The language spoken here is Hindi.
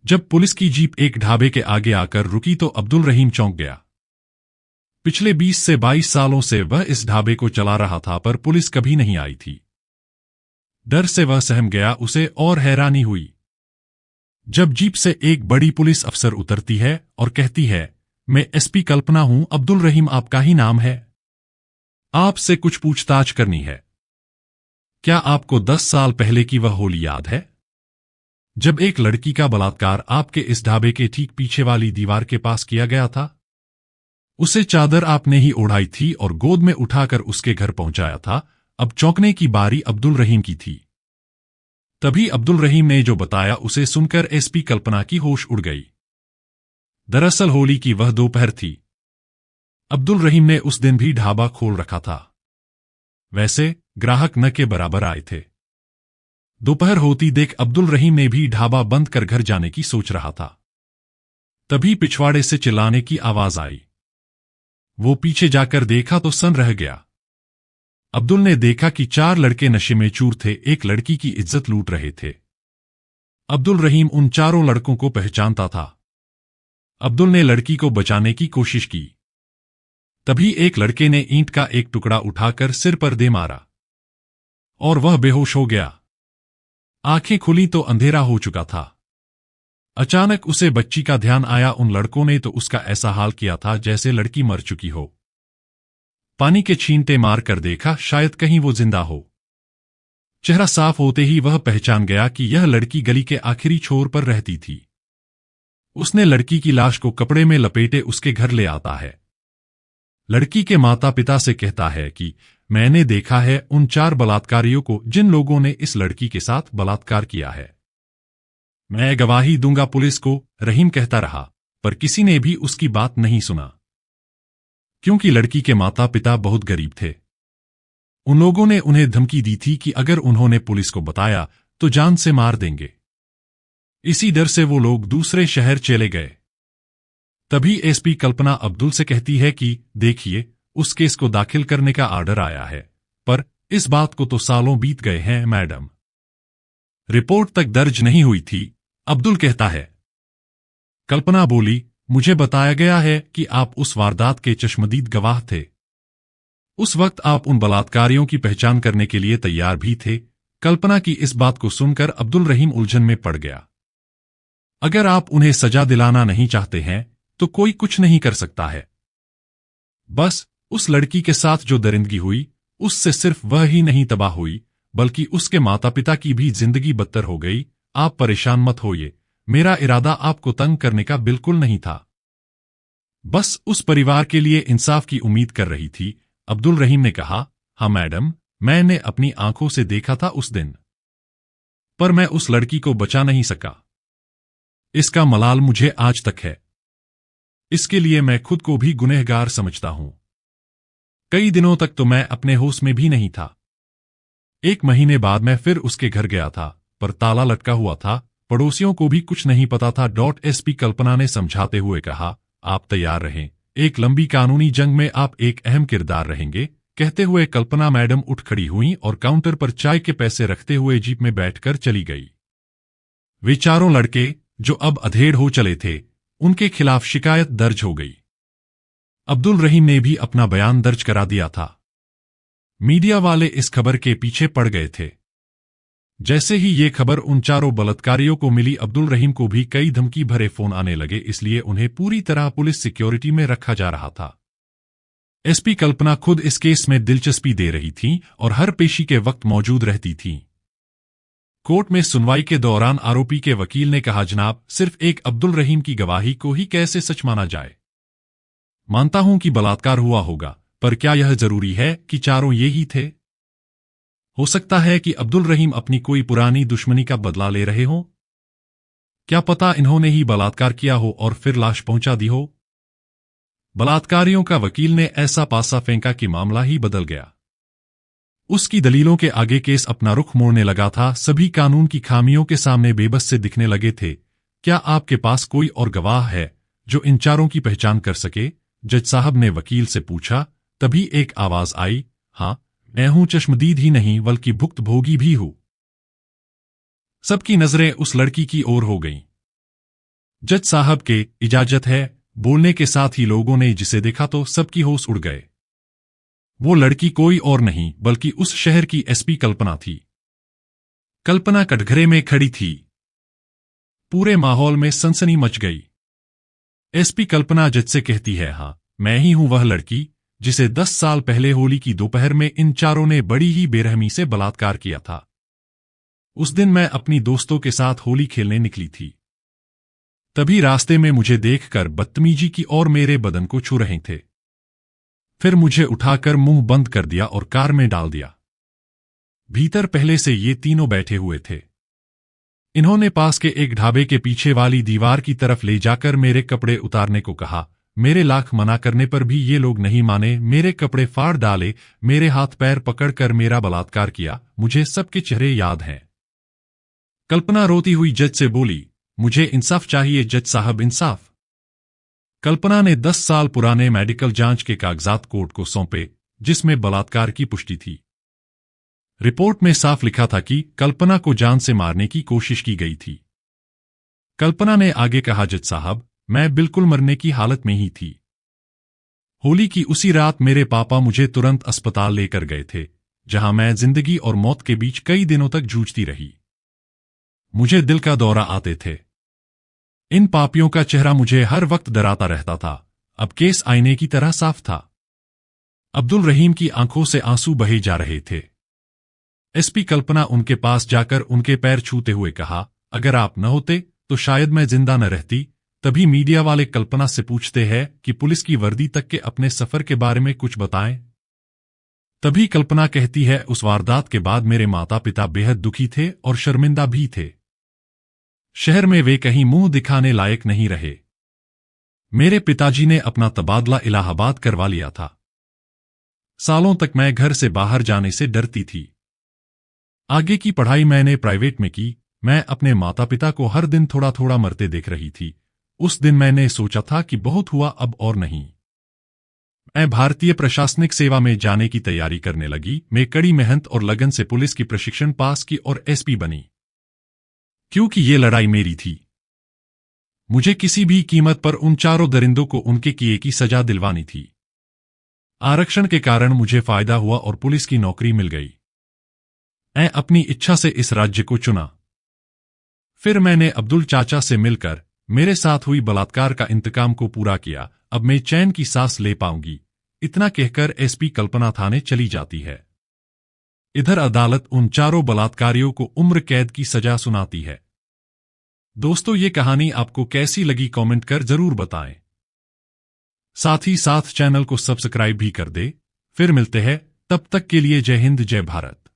जब पुलिस की जीप एक ढाबे के आगे आकर रुकी तो अब्दुल रहीम चौंक गया। पिछले 20 से 22 सालों से वह इस ढाबे को चला रहा था, पर पुलिस कभी नहीं आई थी। डर से वह सहम गया। उसे और हैरानी हुई जब जीप से एक बड़ी पुलिस अफसर उतरती है और कहती है, मैं एसपी कल्पना हूं, अब्दुल रहीम आपका ही नाम है, आपसे कुछ पूछताछ करनी है। क्या आपको 10 साल पहले की वह होली याद है जब एक लड़की का बलात्कार आपके इस ढाबे के ठीक पीछे वाली दीवार के पास किया गया था? उसे चादर आपने ही ओढ़ाई थी और गोद में उठाकर उसके घर पहुंचाया था। अब चौंकने की बारी अब्दुल रहीम की थी। तभी अब्दुल रहीम ने जो बताया उसे सुनकर एसपी कल्पना की होश उड़ गई। दरअसल होली की वह दोपहर थी। अब्दुल रहीम ने उस दिन भी ढाबा खोल रखा था। वैसे ग्राहक न के बराबर आए थे। दोपहर होती देख अब्दुल रहीम ने भी ढाबा बंद कर घर जाने की सोच रहा था। तभी पिछवाड़े से चिल्लाने की आवाज आई। वो पीछे जाकर देखा तो सन रह गया। अब्दुल ने देखा कि 4 लड़के नशे में चूर थे, एक लड़की की इज्जत लूट रहे थे। अब्दुल रहीम उन चारों लड़कों को पहचानता था। अब्दुल ने लड़की को बचाने की कोशिश की। तभी एक लड़के ने ईंट का एक टुकड़ा उठाकर सिर पर दे मारा और वह बेहोश हो गया। आंखें खुली तो अंधेरा हो चुका था। अचानक उसे बच्ची का ध्यान आया। उन लड़कों ने तो उसका ऐसा हाल किया था जैसे लड़की मर चुकी हो। पानी के छींटे मार कर देखा, शायद कहीं वो जिंदा हो। चेहरा साफ होते ही वह पहचान गया कि यह लड़की गली के आखिरी छोर पर रहती थी। उसने लड़की की लाश को कपड़े में लपेटे उसके घर ले आता है। लड़की के माता पिता से कहता है कि मैंने देखा है उन 4 बलात्कारियों को जिन लोगों ने इस लड़की के साथ बलात्कार किया है। मैं गवाही दूंगा पुलिस को, रहीम कहता रहा, पर किसी ने भी उसकी बात नहीं सुना, क्योंकि लड़की के माता पिता बहुत गरीब थे। उन लोगों ने उन्हें धमकी दी थी कि अगर उन्होंने पुलिस को बताया तो जान से मार देंगे। इसी डर से वो लोग दूसरे शहर चले गए। तभी एसपी कल्पना अब्दुल से कहती है कि देखिए, उस केस को दाखिल करने का आर्डर आया है, पर इस बात को तो सालों बीत गए हैं मैडम। रिपोर्ट तक दर्ज नहीं हुई थी, अब्दुल कहता है। कल्पना बोली, मुझे बताया गया है कि आप उस वारदात के चश्मदीद गवाह थे। उस वक्त आप उन बलात्कारियों की पहचान करने के लिए तैयार भी थे। कल्पना की इस बात को सुनकर अब्दुल रहीम उलझन में पड़ गया। अगर आप उन्हें सजा दिलाना नहीं चाहते हैं तो कोई कुछ नहीं कर सकता है। बस उस लड़की के साथ जो दरिंदगी हुई, उससे सिर्फ वह ही नहीं तबाह हुई, बल्कि उसके माता पिता की भी जिंदगी बदतर हो गई। आप परेशान मत होइए, मेरा इरादा आपको तंग करने का बिल्कुल नहीं था। बस उस परिवार के लिए इंसाफ की उम्मीद कर रही थी। अब्दुल रहीम ने कहा, हाँ मैडम, मैंने अपनी आंखों से देखा था उस दिन, पर मैं उस लड़की को बचा नहीं सका। इसका मलाल मुझे आज तक है। इसके लिए मैं खुद को भी गुनहगार समझता हूं। कई दिनों तक तो मैं अपने होश में भी नहीं था। 1 महीने बाद मैं फिर उसके घर गया था, पर ताला लटका हुआ था। पड़ोसियों को भी कुछ नहीं पता था। एसपी कल्पना ने समझाते हुए कहा, आप तैयार रहें, एक लंबी कानूनी जंग में आप एक अहम किरदार रहेंगे। कहते हुए कल्पना मैडम उठ खड़ी हुई और काउंटर पर चाय के पैसे रखते हुए जीप में बैठकर चली गई। वे चारों लड़के, जो अब अधेड़ हो चले थे, उनके खिलाफ शिकायत दर्ज हो गई। अब्दुल रहीम ने भी अपना बयान दर्ज करा दिया था। मीडिया वाले इस खबर के पीछे पड़ गए थे। जैसे ही ये खबर उन चारों बलात्कारियों को मिली, अब्दुल रहीम को भी कई धमकी भरे फोन आने लगे, इसलिए उन्हें पूरी तरह पुलिस सिक्योरिटी में रखा जा रहा था। एसपी कल्पना खुद इस केस में दिलचस्पी दे रही थीं और हर पेशी के वक्त मौजूद रहती थीं। कोर्ट में सुनवाई के दौरान आरोपी के वकील ने कहा, जनाब, सिर्फ एक अब्दुल रहीम की गवाही को ही कैसे सच माना जाए? मानता हूं कि बलात्कार हुआ होगा, पर क्या यह जरूरी है कि चारों ये ही थे? हो सकता है कि अब्दुल रहीम अपनी कोई पुरानी दुश्मनी का बदला ले रहे हों। क्या पता इन्होंने ही बलात्कार किया हो और फिर लाश पहुंचा दी हो। बलात्कारियों का वकील ने ऐसा पासा फेंका कि मामला ही बदल गया। उसकी दलीलों के आगे केस अपना रुख मोड़ने लगा था। सभी कानून की खामियों के सामने बेबस से दिखने लगे थे। क्या आपके पास कोई और गवाह है जो इन चारों की पहचान कर सके? जज साहब ने वकील से पूछा। तभी एक आवाज आई, हाँ, मैं हूं, चश्मदीद ही नहीं बल्कि भुक्तभोगी भी हूं। सबकी नजरें उस लड़की की ओर हो गईं। जज साहब के इजाजत है, बोलने के साथ ही लोगों ने जिसे देखा तो सबकी होश उड़ गए। वो लड़की कोई और नहीं बल्कि उस शहर की एसपी कल्पना थी। कल्पना कटघरे में खड़ी थी। पूरे माहौल में सनसनी मच गई। एसपी कल्पना जज से कहती है, हाँ, मैं ही हूं वह लड़की जिसे 10 साल पहले होली की दोपहर में इन चारों ने बड़ी ही बेरहमी से बलात्कार किया था। उस दिन मैं अपनी दोस्तों के साथ होली खेलने निकली थी। तभी रास्ते में मुझे देखकर बदतमीजी की और मेरे बदन को छू रहे थे। फिर मुझे उठाकर मुंह बंद कर दिया और कार में डाल दिया। भीतर पहले से ये तीनों बैठे हुए थे। इन्होंने पास के एक ढाबे के पीछे वाली दीवार की तरफ ले जाकर मेरे कपड़े उतारने को कहा। मेरे लाख मना करने पर भी ये लोग नहीं माने, मेरे कपड़े फाड़ डाले, मेरे हाथ पैर पकड़कर मेरा बलात्कार किया। मुझे सबके चेहरे याद हैं। कल्पना रोती हुई जज से बोली, मुझे इंसाफ चाहिए जज साहब, इंसाफ। कल्पना ने 10 साल पुराने मेडिकल जांच के कागजात कोर्ट को सौंपे, जिसमें बलात्कार की पुष्टि थी। रिपोर्ट में साफ लिखा था कि कल्पना को जान से मारने की कोशिश की गई थी। कल्पना ने आगे कहा, जज साहब, मैं बिल्कुल मरने की हालत में ही थी। होली की उसी रात मेरे पापा मुझे तुरंत अस्पताल लेकर गए थे, जहां मैं जिंदगी और मौत के बीच कई दिनों तक जूझती रही। मुझे दिल का दौरा आते थे। इन पापियों का चेहरा मुझे हर वक्त डराता रहता था। अब केस आईने की तरह साफ था। अब्दुल रहीम की आंखों से आंसू बहे जा रहे थे। एसपी कल्पना उनके पास जाकर उनके पैर छूते हुए कहा, अगर आप न होते तो शायद मैं जिंदा न रहती। तभी मीडिया वाले कल्पना से पूछते हैं कि पुलिस की वर्दी तक के अपने सफर के बारे में कुछ बताएं। तभी कल्पना कहती है, उस वारदात के बाद मेरे माता पिता बेहद दुखी थे और शर्मिंदा भी थे। शहर में वे कहीं मुंह दिखाने लायक नहीं रहे। मेरे पिताजी ने अपना तबादला इलाहाबाद करवा लिया था। सालों तक मैं घर से बाहर जाने से डरती थी। आगे की पढ़ाई मैंने प्राइवेट में की। मैं अपने माता पिता को हर दिन थोड़ा थोड़ा मरते देख रही थी। उस दिन मैंने सोचा था कि बहुत हुआ, अब और नहीं। मैं भारतीय प्रशासनिक सेवा में जाने की तैयारी करने लगी। मैं कड़ी मेहनत और लगन से पुलिस की प्रशिक्षण पास की और एसपी बनी। क्योंकि ये लड़ाई मेरी थी। मुझे किसी भी कीमत पर उन चारों दरिंदों को उनके किए की सजा दिलवानी थी। आरक्षण के कारण मुझे फायदा हुआ और पुलिस की नौकरी मिल गई। मैं अपनी इच्छा से इस राज्य को चुना। फिर मैंने अब्दुल चाचा से मिलकर मेरे साथ हुई बलात्कार का इंतकाम को पूरा किया। अब मैं चैन की सांस ले पाऊंगी। इतना कहकर एसपी कल्पना थाने चली जाती है। इधर अदालत उन चारों बलात्कारियों को उम्र कैद की सजा सुनाती है। दोस्तों, ये कहानी आपको कैसी लगी कमेंट कर जरूर बताएं। साथ ही साथ चैनल को सब्सक्राइब भी कर दे। फिर मिलते हैं, तब तक के लिए जय हिंद जय भारत।